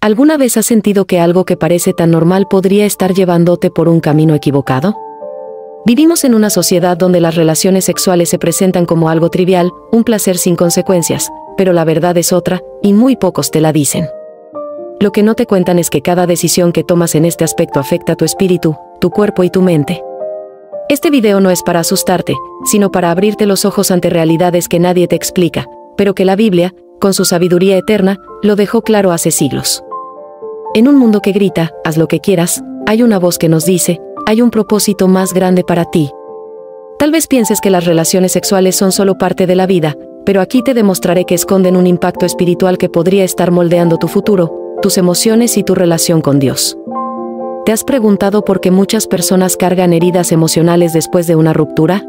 ¿Alguna vez has sentido que algo que parece tan normal podría estar llevándote por un camino equivocado? Vivimos en una sociedad donde las relaciones sexuales se presentan como algo trivial, un placer sin consecuencias, pero la verdad es otra, y muy pocos te la dicen. Lo que no te cuentan es que cada decisión que tomas en este aspecto afecta tu espíritu, tu cuerpo y tu mente. Este video no es para asustarte, sino para abrirte los ojos ante realidades que nadie te explica, pero que la Biblia, con su sabiduría eterna, lo dejó claro hace siglos. En un mundo que grita, haz lo que quieras, hay una voz que nos dice, hay un propósito más grande para ti. Tal vez pienses que las relaciones sexuales son solo parte de la vida, pero aquí te demostraré que esconden un impacto espiritual que podría estar moldeando tu futuro, tus emociones y tu relación con Dios. ¿Te has preguntado por qué muchas personas cargan heridas emocionales después de una ruptura?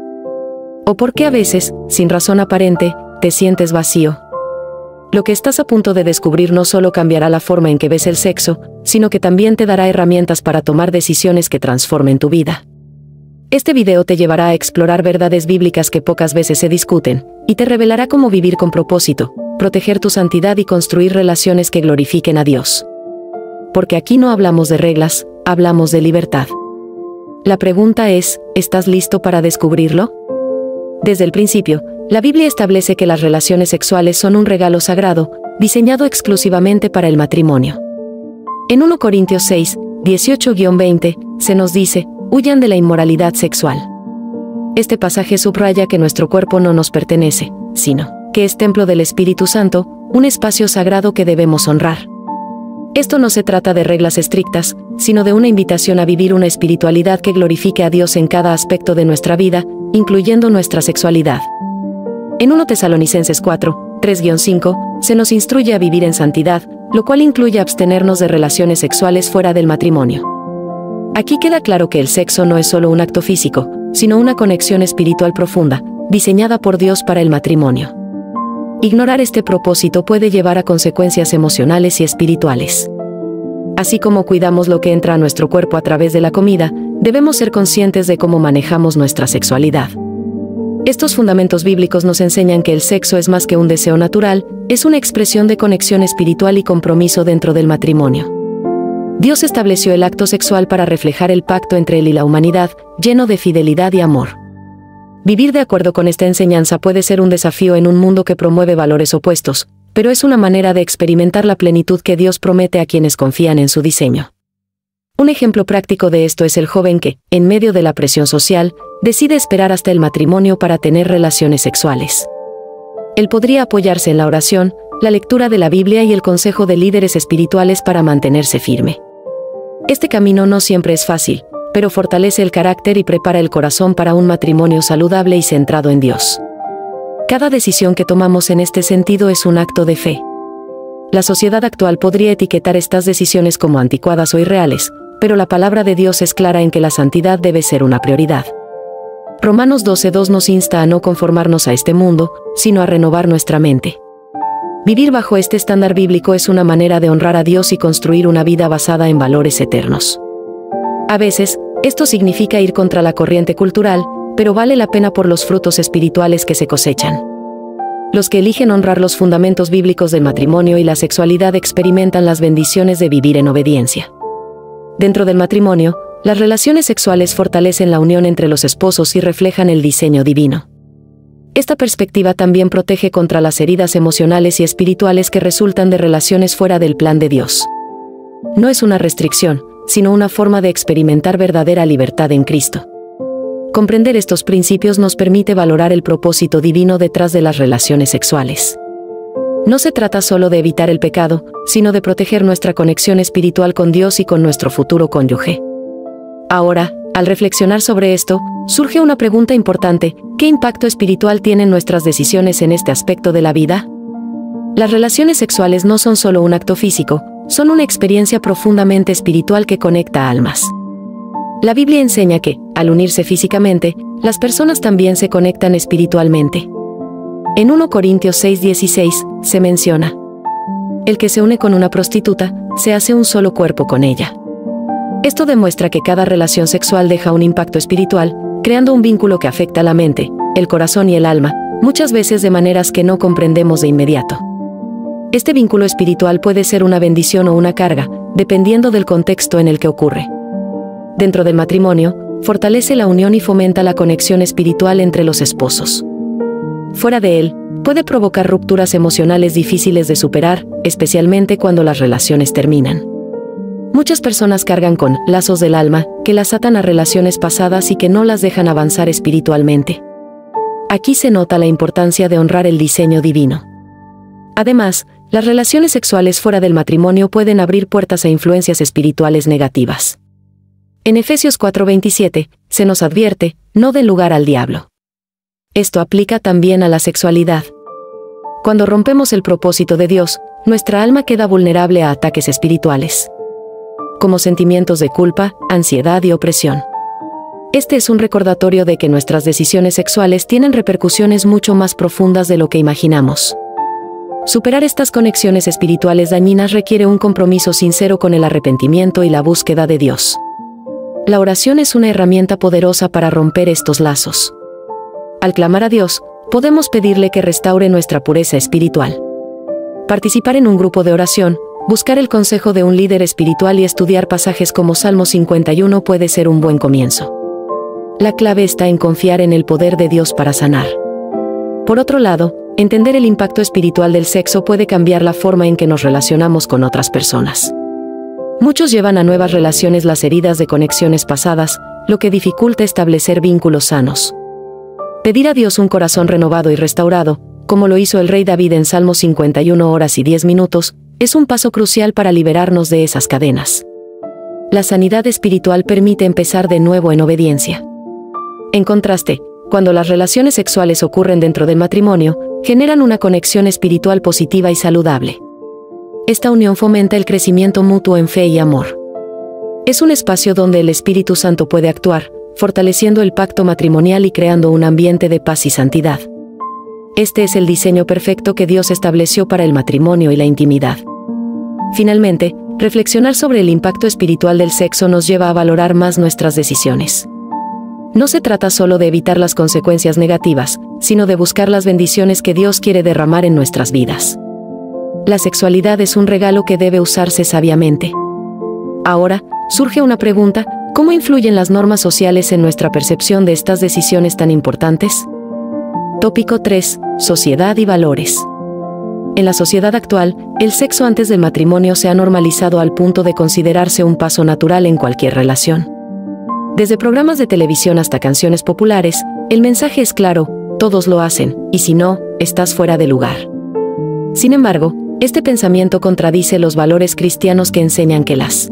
¿O por qué a veces, sin razón aparente, te sientes vacío? Lo que estás a punto de descubrir no solo cambiará la forma en que ves el sexo, sino que también te dará herramientas para tomar decisiones que transformen tu vida. Este video te llevará a explorar verdades bíblicas que pocas veces se discuten, y te revelará cómo vivir con propósito, proteger tu santidad y construir relaciones que glorifiquen a Dios. Porque aquí no hablamos de reglas, hablamos de libertad. La pregunta es, ¿estás listo para descubrirlo? Desde el principio, la Biblia establece que las relaciones sexuales son un regalo sagrado, diseñado exclusivamente para el matrimonio. En 1 Corintios 6, 18-20, se nos dice, huyan de la inmoralidad sexual. Este pasaje subraya que nuestro cuerpo no nos pertenece, sino que es templo del Espíritu Santo, un espacio sagrado que debemos honrar. Esto no se trata de reglas estrictas, sino de una invitación a vivir una espiritualidad que glorifique a Dios en cada aspecto de nuestra vida, incluyendo nuestra sexualidad. En 1 Tesalonicenses 4, 3-5, se nos instruye a vivir en santidad, lo cual incluye abstenernos de relaciones sexuales fuera del matrimonio. Aquí queda claro que el sexo no es solo un acto físico, sino una conexión espiritual profunda, diseñada por Dios para el matrimonio. Ignorar este propósito puede llevar a consecuencias emocionales y espirituales. Así como cuidamos lo que entra a nuestro cuerpo a través de la comida, debemos ser conscientes de cómo manejamos nuestra sexualidad. Estos fundamentos bíblicos nos enseñan que el sexo es más que un deseo natural, es una expresión de conexión espiritual y compromiso dentro del matrimonio. Dios estableció el acto sexual para reflejar el pacto entre Él y la humanidad, lleno de fidelidad y amor. Vivir de acuerdo con esta enseñanza puede ser un desafío en un mundo que promueve valores opuestos, pero es una manera de experimentar la plenitud que Dios promete a quienes confían en su diseño. Un ejemplo práctico de esto es el joven que, en medio de la presión social, decide esperar hasta el matrimonio para tener relaciones sexuales. Él podría apoyarse en la oración, la lectura de la Biblia y el consejo de líderes espirituales para mantenerse firme. Este camino no siempre es fácil, pero fortalece el carácter y prepara el corazón para un matrimonio saludable y centrado en Dios. Cada decisión que tomamos en este sentido es un acto de fe. La sociedad actual podría etiquetar estas decisiones como anticuadas o irreales, pero la palabra de Dios es clara en que la santidad debe ser una prioridad. Romanos 12:2 nos insta a no conformarnos a este mundo, sino a renovar nuestra mente. Vivir bajo este estándar bíblico es una manera de honrar a Dios y construir una vida basada en valores eternos. A veces, esto significa ir contra la corriente cultural, pero vale la pena por los frutos espirituales que se cosechan. Los que eligen honrar los fundamentos bíblicos del matrimonio y la sexualidad experimentan las bendiciones de vivir en obediencia. Dentro del matrimonio, las relaciones sexuales fortalecen la unión entre los esposos y reflejan el diseño divino. Esta perspectiva también protege contra las heridas emocionales y espirituales que resultan de relaciones fuera del plan de Dios. No es una restricción, sino una forma de experimentar verdadera libertad en Cristo. Comprender estos principios nos permite valorar el propósito divino detrás de las relaciones sexuales. No se trata solo de evitar el pecado, sino de proteger nuestra conexión espiritual con Dios y con nuestro futuro cónyuge. Ahora, al reflexionar sobre esto, surge una pregunta importante: ¿qué impacto espiritual tienen nuestras decisiones en este aspecto de la vida? Las relaciones sexuales no son solo un acto físico, son una experiencia profundamente espiritual que conecta almas. La Biblia enseña que, al unirse físicamente, las personas también se conectan espiritualmente. En 1 Corintios 6:16, se menciona: el que se une con una prostituta, se hace un solo cuerpo con ella. Esto demuestra que cada relación sexual deja un impacto espiritual, creando un vínculo que afecta la mente, el corazón y el alma, muchas veces de maneras que no comprendemos de inmediato. Este vínculo espiritual puede ser una bendición o una carga, dependiendo del contexto en el que ocurre. Dentro del matrimonio, fortalece la unión y fomenta la conexión espiritual entre los esposos. Fuera de él, puede provocar rupturas emocionales difíciles de superar, especialmente cuando las relaciones terminan. Muchas personas cargan con lazos del alma, que las atan a relaciones pasadas y que no las dejan avanzar espiritualmente. Aquí se nota la importancia de honrar el diseño divino. Además, las relaciones sexuales fuera del matrimonio pueden abrir puertas a influencias espirituales negativas. En Efesios 4:27, se nos advierte, no den lugar al diablo. Esto aplica también a la sexualidad. Cuando rompemos el propósito de Dios, nuestra alma queda vulnerable a ataques espirituales, como sentimientos de culpa, ansiedad y opresión. Este es un recordatorio de que nuestras decisiones sexuales tienen repercusiones mucho más profundas de lo que imaginamos. Superar estas conexiones espirituales dañinas requiere un compromiso sincero con el arrepentimiento y la búsqueda de Dios. La oración es una herramienta poderosa para romper estos lazos. Al clamar a Dios, podemos pedirle que restaure nuestra pureza espiritual. Participar en un grupo de oración, buscar el consejo de un líder espiritual y estudiar pasajes como Salmo 51 puede ser un buen comienzo. La clave está en confiar en el poder de Dios para sanar. Por otro lado, entender el impacto espiritual del sexo puede cambiar la forma en que nos relacionamos con otras personas. Muchos llevan a nuevas relaciones las heridas de conexiones pasadas, lo que dificulta establecer vínculos sanos. Pedir a Dios un corazón renovado y restaurado, como lo hizo el rey David en Salmo 51 horas y 10 minutos, es un paso crucial para liberarnos de esas cadenas. La sanidad espiritual permite empezar de nuevo en obediencia. En contraste, cuando las relaciones sexuales ocurren dentro del matrimonio, generan una conexión espiritual positiva y saludable. Esta unión fomenta el crecimiento mutuo en fe y amor. Es un espacio donde el Espíritu Santo puede actuar, fortaleciendo el pacto matrimonial y creando un ambiente de paz y santidad. Este es el diseño perfecto que Dios estableció para el matrimonio y la intimidad. Finalmente, reflexionar sobre el impacto espiritual del sexo nos lleva a valorar más nuestras decisiones. No se trata solo de evitar las consecuencias negativas, sino de buscar las bendiciones que Dios quiere derramar en nuestras vidas. La sexualidad es un regalo que debe usarse sabiamente. Ahora, surge una pregunta: ¿cómo influyen las normas sociales en nuestra percepción de estas decisiones tan importantes? Tópico 3. Sociedad y valores. En la sociedad actual, el sexo antes del matrimonio se ha normalizado al punto de considerarse un paso natural en cualquier relación. Desde programas de televisión hasta canciones populares, el mensaje es claro: todos lo hacen, y si no, estás fuera de lugar. Sin embargo, este pensamiento contradice los valores cristianos que enseñan que las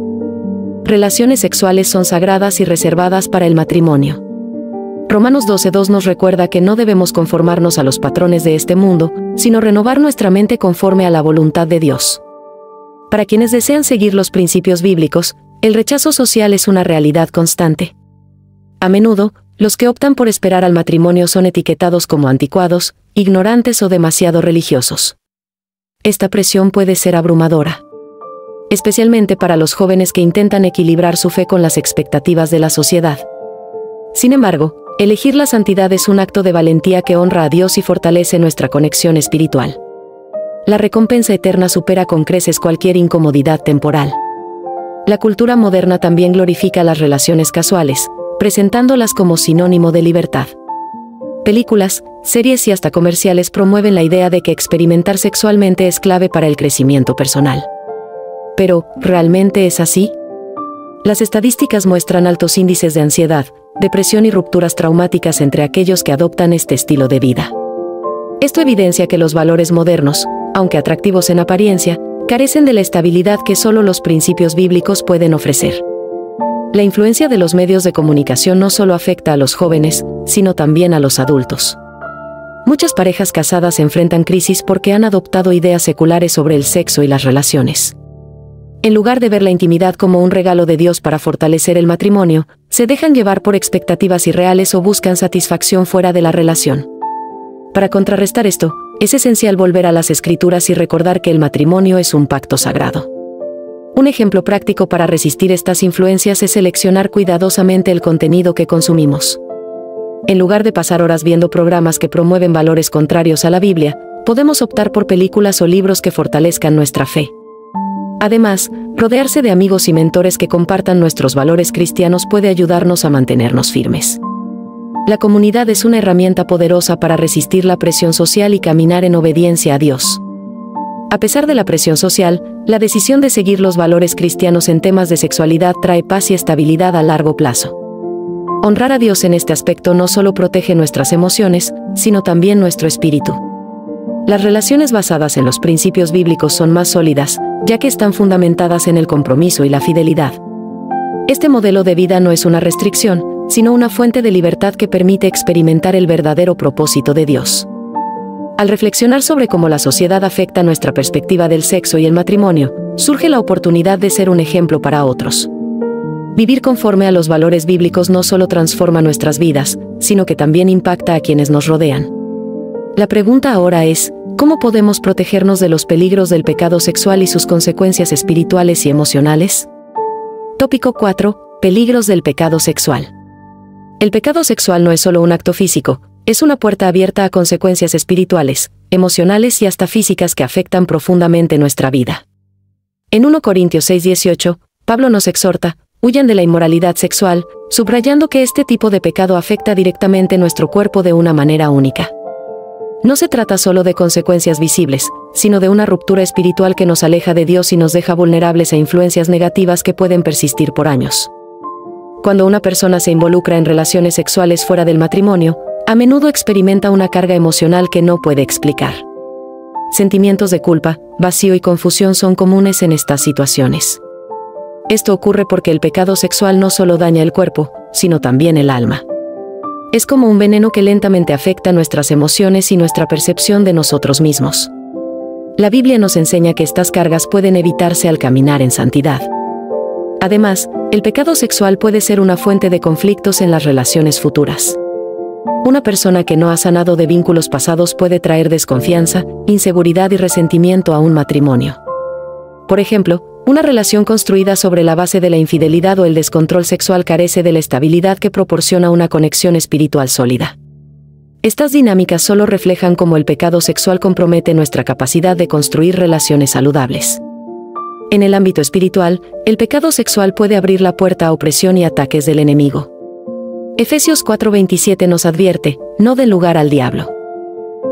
relaciones sexuales son sagradas y reservadas para el matrimonio. Romanos 12:2 nos recuerda que no debemos conformarnos a los patrones de este mundo, sino renovar nuestra mente conforme a la voluntad de Dios. Para quienes desean seguir los principios bíblicos, el rechazo social es una realidad constante. A menudo, los que optan por esperar al matrimonio son etiquetados como anticuados, ignorantes o demasiado religiosos. Esta presión puede ser abrumadora, especialmente para los jóvenes que intentan equilibrar su fe con las expectativas de la sociedad. Sin embargo, elegir la santidad es un acto de valentía que honra a Dios y fortalece nuestra conexión espiritual. La recompensa eterna supera con creces cualquier incomodidad temporal. La cultura moderna también glorifica las relaciones casuales, presentándolas como sinónimo de libertad. Películas, series y hasta comerciales promueven la idea de que experimentar sexualmente es clave para el crecimiento personal. Pero, ¿realmente es así? Las estadísticas muestran altos índices de ansiedad, depresión y rupturas traumáticas entre aquellos que adoptan este estilo de vida. Esto evidencia que los valores modernos, aunque atractivos en apariencia, carecen de la estabilidad que solo los principios bíblicos pueden ofrecer. La influencia de los medios de comunicación no solo afecta a los jóvenes, sino también a los adultos. Muchas parejas casadas enfrentan crisis porque han adoptado ideas seculares sobre el sexo y las relaciones. En lugar de ver la intimidad como un regalo de Dios para fortalecer el matrimonio, se dejan llevar por expectativas irreales o buscan satisfacción fuera de la relación. Para contrarrestar esto, es esencial volver a las Escrituras y recordar que el matrimonio es un pacto sagrado. Un ejemplo práctico para resistir estas influencias es seleccionar cuidadosamente el contenido que consumimos. En lugar de pasar horas viendo programas que promueven valores contrarios a la Biblia, podemos optar por películas o libros que fortalezcan nuestra fe. Además, rodearse de amigos y mentores que compartan nuestros valores cristianos puede ayudarnos a mantenernos firmes. La comunidad es una herramienta poderosa para resistir la presión social y caminar en obediencia a Dios. A pesar de la presión social, la decisión de seguir los valores cristianos en temas de sexualidad trae paz y estabilidad a largo plazo. Honrar a Dios en este aspecto no solo protege nuestras emociones, sino también nuestro espíritu. Las relaciones basadas en los principios bíblicos son más sólidas, ya que están fundamentadas en el compromiso y la fidelidad. Este modelo de vida no es una restricción, sino una fuente de libertad que permite experimentar el verdadero propósito de Dios. Al reflexionar sobre cómo la sociedad afecta nuestra perspectiva del sexo y el matrimonio, surge la oportunidad de ser un ejemplo para otros. Vivir conforme a los valores bíblicos no solo transforma nuestras vidas, sino que también impacta a quienes nos rodean. La pregunta ahora es, ¿cómo podemos protegernos de los peligros del pecado sexual y sus consecuencias espirituales y emocionales? Tópico 4. Peligros del pecado sexual. El pecado sexual no es solo un acto físico, es una puerta abierta a consecuencias espirituales, emocionales y hasta físicas que afectan profundamente nuestra vida. En 1 Corintios 6:18, Pablo nos exhorta, huyan de la inmoralidad sexual, subrayando que este tipo de pecado afecta directamente nuestro cuerpo de una manera única. No se trata solo de consecuencias visibles, sino de una ruptura espiritual que nos aleja de Dios y nos deja vulnerables a influencias negativas que pueden persistir por años. Cuando una persona se involucra en relaciones sexuales fuera del matrimonio, a menudo experimenta una carga emocional que no puede explicar. Sentimientos de culpa, vacío y confusión son comunes en estas situaciones. Esto ocurre porque el pecado sexual no solo daña el cuerpo, sino también el alma. Es como un veneno que lentamente afecta nuestras emociones y nuestra percepción de nosotros mismos. La Biblia nos enseña que estas cargas pueden evitarse al caminar en santidad. Además, el pecado sexual puede ser una fuente de conflictos en las relaciones futuras. Una persona que no ha sanado de vínculos pasados puede traer desconfianza, inseguridad y resentimiento a un matrimonio. Por ejemplo, una relación construida sobre la base de la infidelidad o el descontrol sexual carece de la estabilidad que proporciona una conexión espiritual sólida. Estas dinámicas solo reflejan cómo el pecado sexual compromete nuestra capacidad de construir relaciones saludables. En el ámbito espiritual, el pecado sexual puede abrir la puerta a opresión y ataques del enemigo. Efesios 4:27 nos advierte, no den lugar al diablo.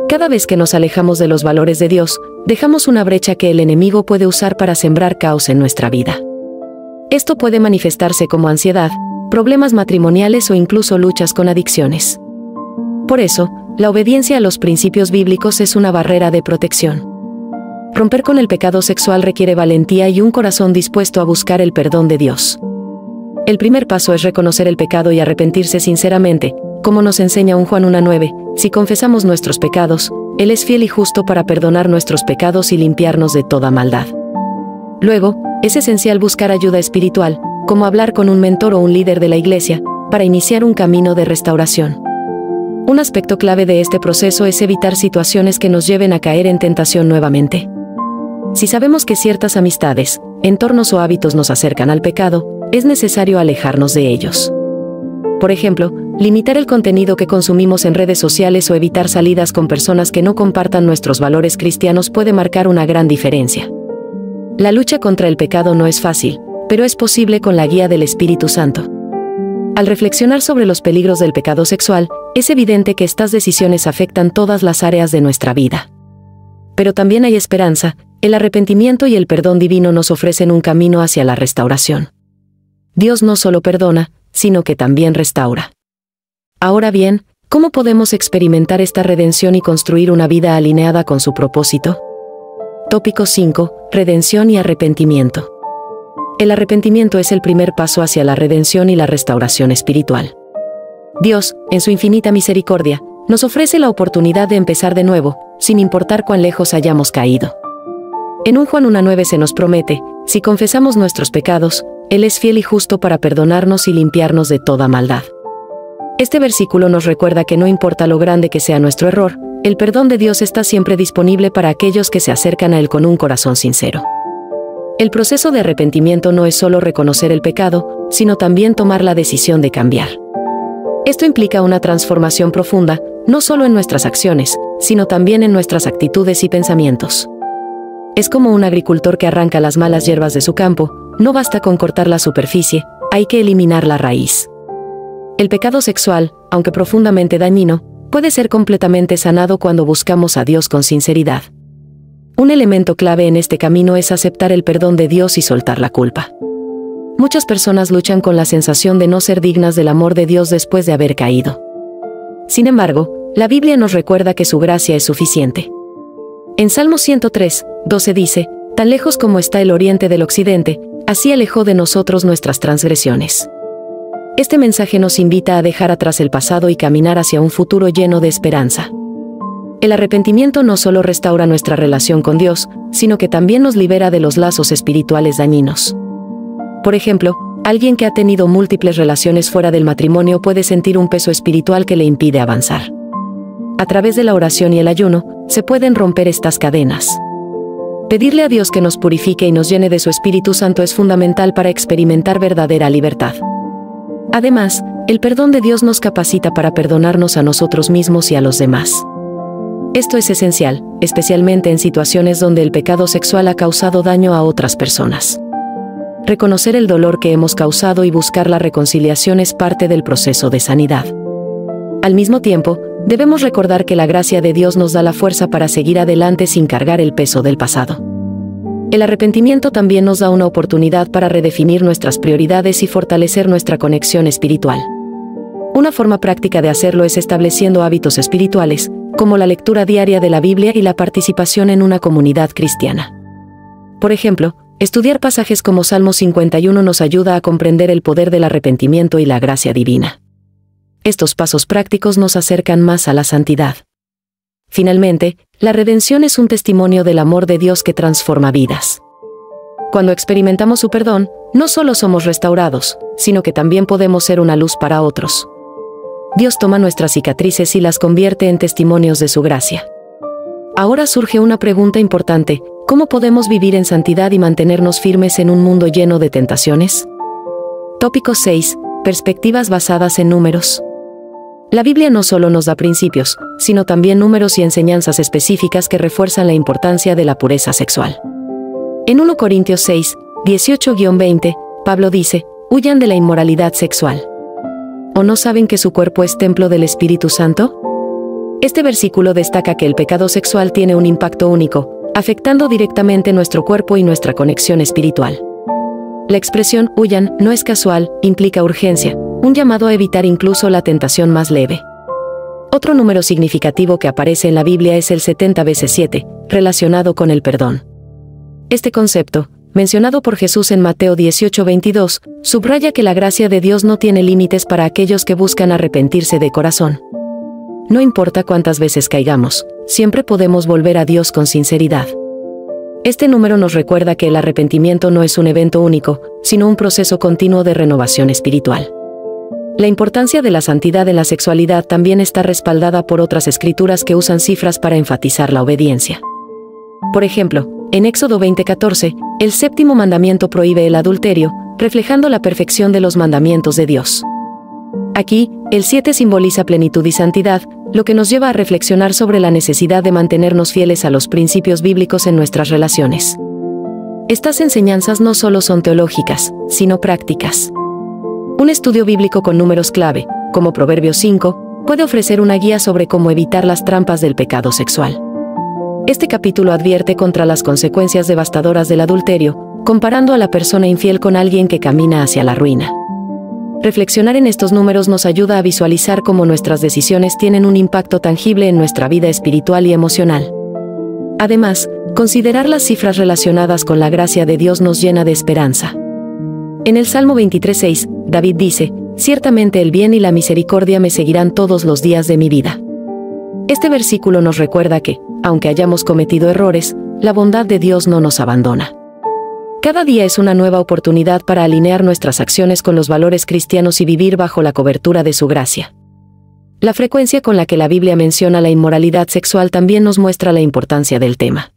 Cada vez que nos alejamos de los valores de Dios, dejamos una brecha que el enemigo puede usar para sembrar caos en nuestra vida. Esto puede manifestarse como ansiedad, problemas matrimoniales o incluso luchas con adicciones. Por eso, la obediencia a los principios bíblicos es una barrera de protección. Romper con el pecado sexual requiere valentía y un corazón dispuesto a buscar el perdón de Dios. El primer paso es reconocer el pecado y arrepentirse sinceramente, como nos enseña Juan 1:9, si confesamos nuestros pecados, Él es fiel y justo para perdonar nuestros pecados y limpiarnos de toda maldad. Luego, es esencial buscar ayuda espiritual, como hablar con un mentor o un líder de la iglesia, para iniciar un camino de restauración. Un aspecto clave de este proceso es evitar situaciones que nos lleven a caer en tentación nuevamente. Si sabemos que ciertas amistades, entornos o hábitos nos acercan al pecado, es necesario alejarnos de ellos. Por ejemplo, limitar el contenido que consumimos en redes sociales o evitar salidas con personas que no compartan nuestros valores cristianos puede marcar una gran diferencia. La lucha contra el pecado no es fácil, pero es posible con la guía del Espíritu Santo. Al reflexionar sobre los peligros del pecado sexual, es evidente que estas decisiones afectan todas las áreas de nuestra vida. Pero también hay esperanza, el arrepentimiento y el perdón divino nos ofrecen un camino hacia la restauración. Dios no solo perdona, sino que también restaura. Ahora bien, ¿cómo podemos experimentar esta redención y construir una vida alineada con su propósito? Tópico 5. Redención y arrepentimiento. El arrepentimiento es el primer paso hacia la redención y la restauración espiritual. Dios, en su infinita misericordia, nos ofrece la oportunidad de empezar de nuevo, sin importar cuán lejos hayamos caído. En Juan 1:9 se nos promete, si confesamos nuestros pecados, Él es fiel y justo para perdonarnos y limpiarnos de toda maldad. Este versículo nos recuerda que no importa lo grande que sea nuestro error, el perdón de Dios está siempre disponible para aquellos que se acercan a Él con un corazón sincero. El proceso de arrepentimiento no es solo reconocer el pecado, sino también tomar la decisión de cambiar. Esto implica una transformación profunda, no solo en nuestras acciones, sino también en nuestras actitudes y pensamientos. Es como un agricultor que arranca las malas hierbas de su campo, no basta con cortar la superficie, hay que eliminar la raíz. El pecado sexual, aunque profundamente dañino, puede ser completamente sanado cuando buscamos a Dios con sinceridad. Un elemento clave en este camino es aceptar el perdón de Dios y soltar la culpa. Muchas personas luchan con la sensación de no ser dignas del amor de Dios después de haber caído. Sin embargo, la Biblia nos recuerda que su gracia es suficiente. En Salmo 103, 12 dice, «Tan lejos como está el oriente del occidente, así alejó de nosotros nuestras transgresiones». Este mensaje nos invita a dejar atrás el pasado y caminar hacia un futuro lleno de esperanza. El arrepentimiento no solo restaura nuestra relación con Dios, sino que también nos libera de los lazos espirituales dañinos. Por ejemplo, alguien que ha tenido múltiples relaciones fuera del matrimonio puede sentir un peso espiritual que le impide avanzar. A través de la oración y el ayuno, se pueden romper estas cadenas. Pedirle a Dios que nos purifique y nos llene de su Espíritu Santo es fundamental para experimentar verdadera libertad. Además, el perdón de Dios nos capacita para perdonarnos a nosotros mismos y a los demás. Esto es esencial, especialmente en situaciones donde el pecado sexual ha causado daño a otras personas. Reconocer el dolor que hemos causado y buscar la reconciliación es parte del proceso de sanidad. Al mismo tiempo, debemos recordar que la gracia de Dios nos da la fuerza para seguir adelante sin cargar el peso del pasado. El arrepentimiento también nos da una oportunidad para redefinir nuestras prioridades y fortalecer nuestra conexión espiritual. Una forma práctica de hacerlo es estableciendo hábitos espirituales, como la lectura diaria de la Biblia y la participación en una comunidad cristiana. Por ejemplo, estudiar pasajes como Salmo 51 nos ayuda a comprender el poder del arrepentimiento y la gracia divina. Estos pasos prácticos nos acercan más a la santidad. Finalmente, la redención es un testimonio del amor de Dios que transforma vidas. Cuando experimentamos su perdón, no solo somos restaurados, sino que también podemos ser una luz para otros. Dios toma nuestras cicatrices y las convierte en testimonios de su gracia. Ahora surge una pregunta importante: ¿cómo podemos vivir en santidad y mantenernos firmes en un mundo lleno de tentaciones? Tópico 6. Perspectivas basadas en números. La Biblia no solo nos da principios, sino también números y enseñanzas específicas que refuerzan la importancia de la pureza sexual. En 1 Corintios 6, 18-20, Pablo dice, «Huyan de la inmoralidad sexual». ¿O no saben que su cuerpo es templo del Espíritu Santo? Este versículo destaca que el pecado sexual tiene un impacto único, afectando directamente nuestro cuerpo y nuestra conexión espiritual. La expresión «huyan» no es casual, implica urgencia, un llamado a evitar incluso la tentación más leve. Otro número significativo que aparece en la Biblia es el 70 veces 7, relacionado con el perdón. Este concepto, mencionado por Jesús en Mateo 18:22, subraya que la gracia de Dios no tiene límites para aquellos que buscan arrepentirse de corazón. No importa cuántas veces caigamos, siempre podemos volver a Dios con sinceridad. Este número nos recuerda que el arrepentimiento no es un evento único, sino un proceso continuo de renovación espiritual. La importancia de la santidad en la sexualidad también está respaldada por otras escrituras que usan cifras para enfatizar la obediencia. Por ejemplo, en Éxodo 20:14, el séptimo mandamiento prohíbe el adulterio, reflejando la perfección de los mandamientos de Dios. Aquí, el 7 simboliza plenitud y santidad, lo que nos lleva a reflexionar sobre la necesidad de mantenernos fieles a los principios bíblicos en nuestras relaciones. Estas enseñanzas no solo son teológicas, sino prácticas. Un estudio bíblico con números clave, como Proverbios 5, puede ofrecer una guía sobre cómo evitar las trampas del pecado sexual. Este capítulo advierte contra las consecuencias devastadoras del adulterio, comparando a la persona infiel con alguien que camina hacia la ruina. Reflexionar en estos números nos ayuda a visualizar cómo nuestras decisiones tienen un impacto tangible en nuestra vida espiritual y emocional. Además, considerar las cifras relacionadas con la gracia de Dios nos llena de esperanza. En el Salmo 23:6, David dice, «Ciertamente el bien y la misericordia me seguirán todos los días de mi vida». Este versículo nos recuerda que, aunque hayamos cometido errores, la bondad de Dios no nos abandona. Cada día es una nueva oportunidad para alinear nuestras acciones con los valores cristianos y vivir bajo la cobertura de su gracia. La frecuencia con la que la Biblia menciona la inmoralidad sexual también nos muestra la importancia del tema.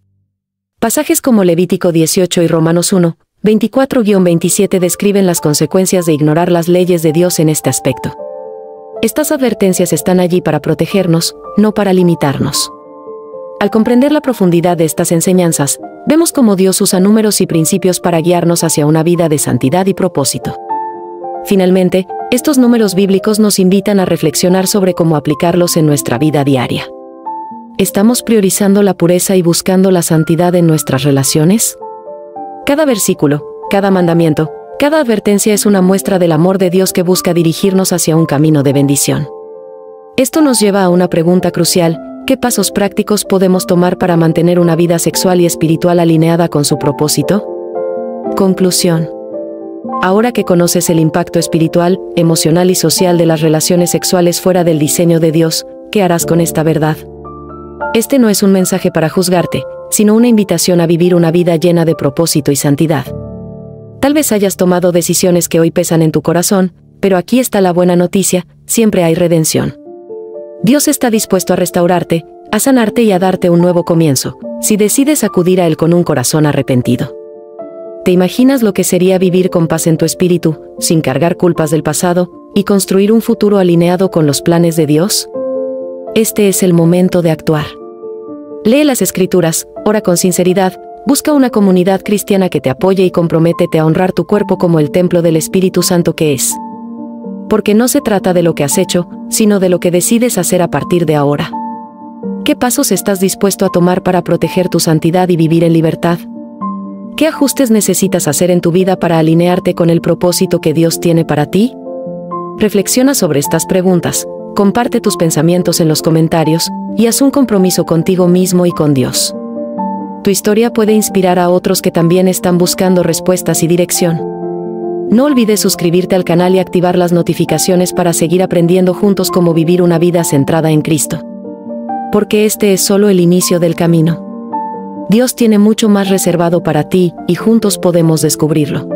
Pasajes como Levítico 18 y Romanos 1, 24-27 describen las consecuencias de ignorar las leyes de Dios en este aspecto. Estas advertencias están allí para protegernos, no para limitarnos. Al comprender la profundidad de estas enseñanzas, vemos cómo Dios usa números y principios para guiarnos hacia una vida de santidad y propósito. Finalmente, estos números bíblicos nos invitan a reflexionar sobre cómo aplicarlos en nuestra vida diaria. ¿Estamos priorizando la pureza y buscando la santidad en nuestras relaciones? Cada versículo, cada mandamiento, cada advertencia es una muestra del amor de Dios que busca dirigirnos hacia un camino de bendición. Esto nos lleva a una pregunta crucial: ¿qué pasos prácticos podemos tomar para mantener una vida sexual y espiritual alineada con su propósito? Conclusión. Ahora que conoces el impacto espiritual, emocional y social de las relaciones sexuales fuera del diseño de Dios, ¿qué harás con esta verdad? Este no es un mensaje para juzgarte, sino una invitación a vivir una vida llena de propósito y santidad. Tal vez hayas tomado decisiones que hoy pesan en tu corazón, pero aquí está la buena noticia: siempre hay redención. Dios está dispuesto a restaurarte, a sanarte y a darte un nuevo comienzo, si decides acudir a Él con un corazón arrepentido. ¿Te imaginas lo que sería vivir con paz en tu espíritu, sin cargar culpas del pasado, y construir un futuro alineado con los planes de Dios? Este es el momento de actuar. Lee las Escrituras, ora con sinceridad, busca una comunidad cristiana que te apoye y comprométete a honrar tu cuerpo como el templo del Espíritu Santo que es. Porque no se trata de lo que has hecho, sino de lo que decides hacer a partir de ahora. ¿Qué pasos estás dispuesto a tomar para proteger tu santidad y vivir en libertad? ¿Qué ajustes necesitas hacer en tu vida para alinearte con el propósito que Dios tiene para ti? Reflexiona sobre estas preguntas, comparte tus pensamientos en los comentarios, y haz un compromiso contigo mismo y con Dios. Tu historia puede inspirar a otros que también están buscando respuestas y dirección. No olvides suscribirte al canal y activar las notificaciones para seguir aprendiendo juntos cómo vivir una vida centrada en Cristo. Porque este es solo el inicio del camino. Dios tiene mucho más reservado para ti, y juntos podemos descubrirlo.